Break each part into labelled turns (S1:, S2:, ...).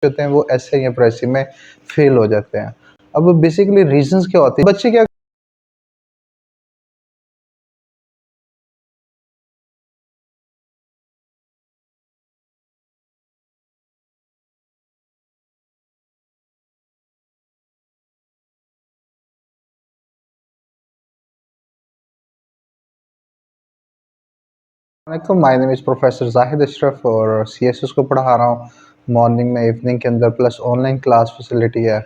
S1: होते हैं वो ऐसे या प्रेसी में फेल हो जाते हैं। अब बेसिकली रीजंस क्या होते हैं, बच्चे क्या वालेकुम, my name is professor Zahid Ashraf और सीएसएस को पढ़ा रहा हूँ मॉर्निंग में, इवनिंग के अंदर, प्लस ऑनलाइन क्लास फैसिलिटी है।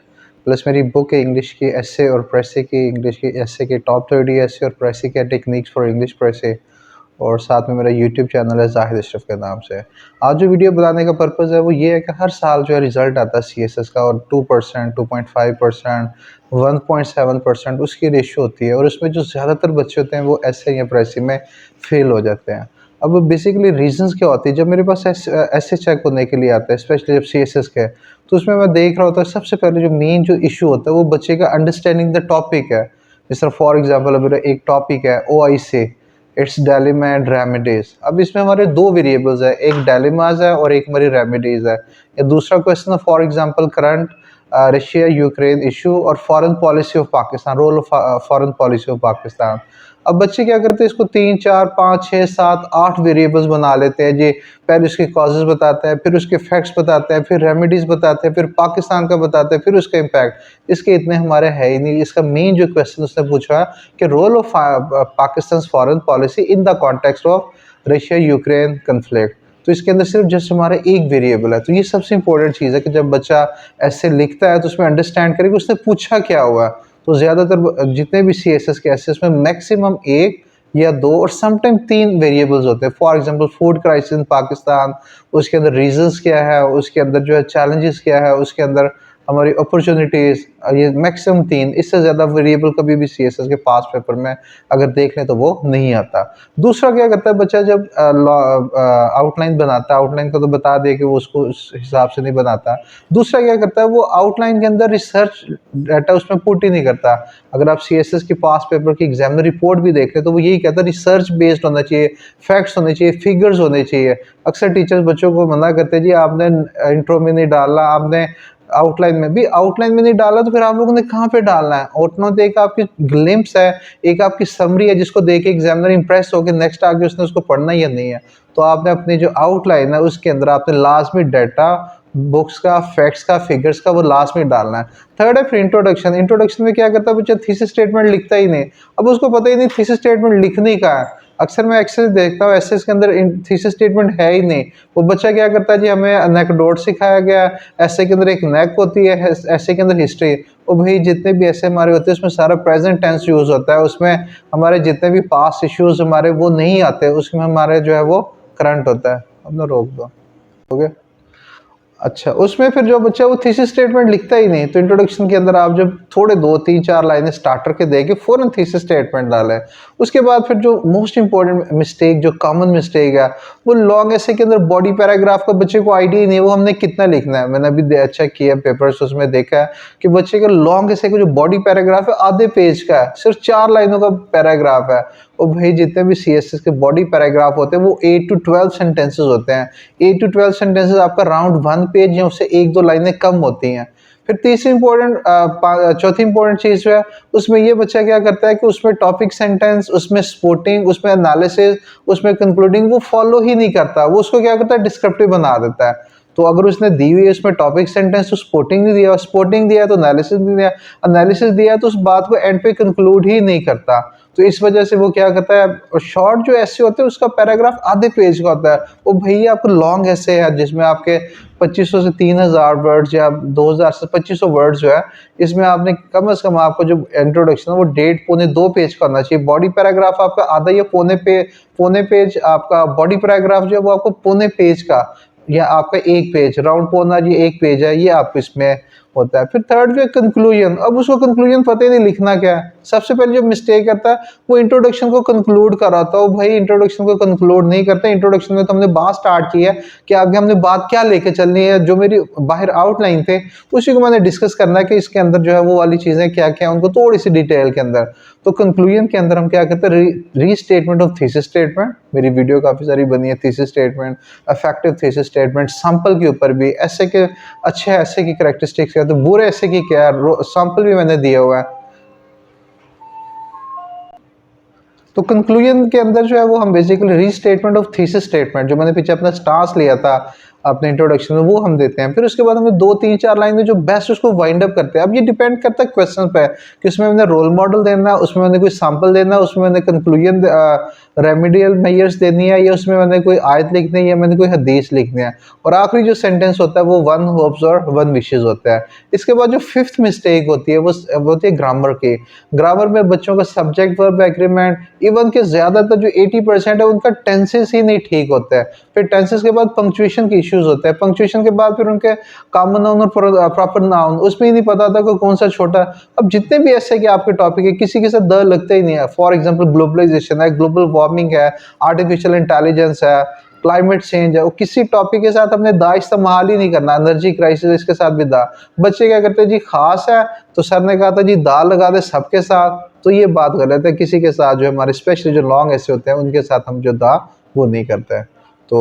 S1: प्लस मेरी बुक है इंग्लिश की एसे और प्रेसे की, इंग्लिश की एसे के टॉप 30 एसे और प्रेसे के टेक्निक्स फॉर इंग्लिश प्रेसे, और साथ में मेरा यूट्यूब चैनल है ज़ाहिद अशरफ के नाम से। आज जो वीडियो बनाने का पर्पज़ है वो ये है कि हर साल जो है रिज़ल्ट आता है सीएसएस का, और 2%, 2.5%, 1.7% उसकी रेशियो होती है, और उसमें जो ज़्यादातर बच्चे होते हैं वो एसे या प्रेसे में फेल हो जाते हैं। अब बेसिकली रीजंस क्या होती है, जब मेरे पास ऐसे चेक होने के लिए आता है, स्पेशली जब सीएसएस के, तो उसमें मैं देख रहा होता है सबसे पहले जो मेन जो इशू होता है वो बच्चे का अंडरस्टैंडिंग द टॉपिक है। जिस तरह फॉर एग्जांपल मेरा एक टॉपिक है OIC, it's dilemma and remedies. अब इसमें हमारे दो वेरिएबल्स है, एक डायलेमाज है और एक हमारी रेमेडीज है। या दूसरा क्वेश्चन है for example current Russia Ukraine issue और foreign policy of Pakistan, role of foreign policy of Pakistan. अब बच्चे क्या करते हैं, इसको 3, 4, 5, 6, 7, 8 वेरिएबल्स बना लेते हैं जी। पहले उसके कॉजेज बताते हैं, फिर उसके फैक्ट्स बताते हैं, फिर रेमेडीज बताते हैं, फिर पाकिस्तान का बताते हैं, फिर उसका इम्पैक्ट। इसके इतने हमारे है ही नहीं। इसका मेन जो क्वेश्चन उसने पूछा कि role of Pakistan foreign policy in the context of Russia Ukraine conflict. तो इसके अंदर सिर्फ जस्ट हमारा एक वेरिएबल है। तो ये सबसे इंपॉर्टेंट चीज़ है कि जब बच्चा ऐसे लिखता है तो उसमें अंडरस्टैंड करे कि उसने पूछा क्या हुआ है। तो ज़्यादातर जितने भी सीएसएस के ऐसे उसमें मैक्सिमम एक या दो और समटाइम तीन वेरिएबल्स होते हैं। For example food crisis in Pakistan, उसके अंदर रीजंस क्या है, उसके अंदर जो है चैलेंजेस क्या है, उसके अंदर हमारी अपॉर्चुनिटीज़, ये मैक्सिमम तीन। इससे ज़्यादा वेरिएबल कभी भी सीएसएस के पास पेपर में अगर देख लें तो वो नहीं आता। दूसरा क्या करता है बच्चा, जब आउटलाइन बनाता है, आउटलाइन का तो बता दे कि वो उसको उस हिसाब से नहीं बनाता। दूसरा क्या करता है, वो आउटलाइन के अंदर रिसर्च डाटा उसमें पुट ही नहीं करता। अगर आप सीएसएस के पास पेपर की एग्जामिनर रिपोर्ट भी देख लें तो वो यही कहता है रिसर्च बेस्ड होना चाहिए, फैक्ट्स होने चाहिए, फिगर्स होने चाहिए। अक्सर टीचर्स बच्चों को मना करते हैं जी आपने इंट्रो में नहीं डाला, आपने आउटलाइन में भी, आउटलाइन में नहीं डाला तो फिर आप लोगों ने कहाँ पे डालना है। आउटलाइन तो एक आपकी ग्लिम्प्स है, एक आपकी समरी है जिसको देख के एग्जामिनर इंप्रेस हो गया, नेक्स्ट आगे उसने उसको पढ़ना ही नहीं है। तो आपने अपनी जो आउटलाइन है उसके अंदर आपने लास्ट में डाटा, बुक्स का, फैक्ट्स का, फिगर्स का, वो लास्ट में डालना है। थर्ड है फिर इंट्रोडक्शन। इंट्रोडक्शन में क्या करता है बच्चा, थीसिस स्टेटमेंट लिखता ही नहीं। अब उसको पता ही नहीं थीसिस स्टेटमेंट लिखने का है। अक्सर मैं एक्सेस देखता हूँ, एसेस के अंदर थीसिस स्टेटमेंट है ही नहीं। वो बच्चा क्या करता है जी, हमें एनेक्डोट सिखाया गया, ऐसे के अंदर एक नेक होती है, ऐसे के अंदर हिस्ट्री। वो भाई जितने भी ऐसे हमारे होते हैं उसमें सारा प्रेजेंट टेंस यूज होता है, उसमें हमारे जितने भी पास्ट इश्यूज हमारे वो नहीं आते, उसमें हमारे जो है वो करंट होता है। अब ना रोक दो, हो गया। अच्छा, उसमें फिर जो बच्चा वो थीसिस स्टेटमेंट लिखता ही नहीं, तो इंट्रोडक्शन के अंदर आप जब थोड़े 2, 3, 4 लाइनें स्टार्टर के देके फौरन थीसिस स्टेटमेंट डालें। उसके बाद फिर जो मोस्ट इंपॉर्टेंट मिस्टेक, जो कॉमन मिस्टेक है, वो लॉन्ग ऐसे के अंदर बॉडी पैराग्राफ का बच्चे को आइडिया ही नहीं है वो हमने कितना लिखना है। मैंने अभी अच्छा किया पेपर्स, उसमें देखा है कि बच्चे का लॉन्ग ऐसे का जो बॉडी पैराग्राफ है आधे पेज का है, सिर्फ 4 लाइनों का पैराग्राफ है। और भाई जितने भी सीएसएस के बॉडी पैराग्राफ होते हैं वो 8 to 12 सेंटेंसेस होते हैं। 8 to 12 सेंटेंसेस आपका राउंड 1 पेज या उससे 1-2 लाइनें कम होती हैं। फिर तीसरी चौथी इंपॉर्टेंट चीज जो है, उसमें ये बच्चा क्या करता है कि उसमें टॉपिक सेंटेंस, उसमें स्पोर्टिंग, उसमें एनालिसिस, उसमें कंक्लूडिंग वो फॉलो ही नहीं करता। वो उसको क्या करता है, डिस्क्रिप्टिव बना देता है। तो अगर उसने दी हुई है उसमें टॉपिक सेंटेंस तो स्पोर्टिंग नहीं दिया, स्पोर्टिंग दिया तो एनालिसिस नहीं दिया, एनालिसिस दिया तो उस बात को एंड पे कंक्लूड ही नहीं करता। तो इस वजह से वो क्या करता है, शॉर्ट जो ऐसे होते हैं उसका पैराग्राफ आधे पेज का होता है। वो भैया आपको लॉन्ग ऐसे है जिसमें आपके 2500 से 3000 वर्ड्स या 2000 से 2500 वर्ड्स जो है, इसमें आपने कम से कम आपको जो इंट्रोडक्शन है वो 1.5-2 पेज का होना चाहिए। बॉडी पैराग्राफ आपका आधा या पौने पेज, आपका बॉडी पैराग्राफ जो है वो आपको पौने पेज का या आपका एक पेज, राउंड पौना जी एक पेज है, ये आप इसमें होता है। फिर थर्ड जो है कंक्लूजन। अब उसको कंक्लूजन पता ही नहीं लिखना क्या है। सबसे पहले जो मिस्टेक करता है वो इंट्रोडक्शन को कंक्लूड कर रहा था। वो भाई इंट्रोडक्शन को कंक्लूड नहीं करते। इंट्रोडक्शन में तो हमने बात स्टार्ट की है कि आगे हमने बात क्या लेके चलनी है, जो मेरी बाहर आउटलाइन थे उसी को मैंने डिस्कस करना है कि इसके अंदर जो है वो वाली चीजें क्या क्या है, उनको थोड़ी सी डिटेल के अंदर। तो कंक्लूजन के अंदर हम क्या करते हैं, रीस्टेटमेंट ऑफ थीसिस स्टेटमेंट, मेरी वीडियो काफ़ी सारी बनी है, thesis statement, effective thesis statement, sample के ऊपर भी, ऐसे के अच्छे ऐसे की करेक्टरिस्टिक्स क्या है, तो बुरे ऐसे की क्या है, सैंपल भी मैंने दिया हुआ है। तो कंक्लूजन के अंदर जो है वो हम basically restatement of thesis statement, जो मैंने पीछे अपना स्टांस लिया था अपने इंट्रोडक्शन में, वो हम देते हैं। फिर उसके बाद हमें 2 3 4 लाइन में जो बेस्ट उसको वाइंड अप करते हैं। अब ये डिपेंड करता है क्वेश्चन पे कि उसमें मैंने रोल मॉडल देना है, उसमें मैंने कोई सैंपल देना है, उसमें मैंने कंक्लूजन रेमेडियल मेजर्स देनी है, या उसमें मैंने कोई आयत लिखनी है, या मैंने कोई हदीस लिखनी है, और आखिरी जो सेंटेंस होता है वो वन होप्स और वन विशेज होता है। इसके बाद जो फिफ्थ मिस्टेक होती है वो होती है ग्रामर की। ग्रामर में बच्चों का सब्जेक्ट वर्ब एग्रीमेंट, इवन के ज़्यादातर जो 80% है उनका टेंसेस ही नहीं ठीक होता है। फिर टेंसेस के बाद पंक्चुएशन के इश्यूज होते हैं, पंक्चुएशन के बाद फिर उनके कॉमन नाउन और प्रॉपर नाउन, उसमें ही नहीं पता था कि कौन सा छोटा। अब जितने भी ऐसे कि आपके टॉपिक है, किसी के साथ द लगता ही नहीं है। फॉर एग्जांपल ग्लोबलाइजेशन है, ग्लोबल वार्मिंग है, आर्टिफिशियल इंटेलिजेंस है, क्लाइमेट चेंज है, वो किसी टॉपिक के साथ हमने दा इस्तेमाल ही नहीं करना। एनर्जी क्राइसिस, इसके साथ भी दा। बच्चे क्या करते हैं जी, खास है तो सर ने कहा था जी दा लगा दे सबके साथ, तो ये बात कर रहे थे। किसी के साथ जो हमारे स्पेशली जो लॉन्ग ऐसे होते हैं उनके साथ हम जो दा वो नहीं करते हैं। तो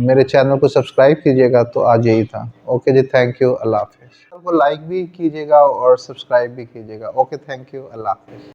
S1: मेरे चैनल को सब्सक्राइब कीजिएगा। तो आज यही था। ओके जी, थैंक यू, अल्लाह हाफिज़। को लाइक भी कीजिएगा और सब्सक्राइब भी कीजिएगा। ओके, थैंक यू, अल्लाह हाफिज़।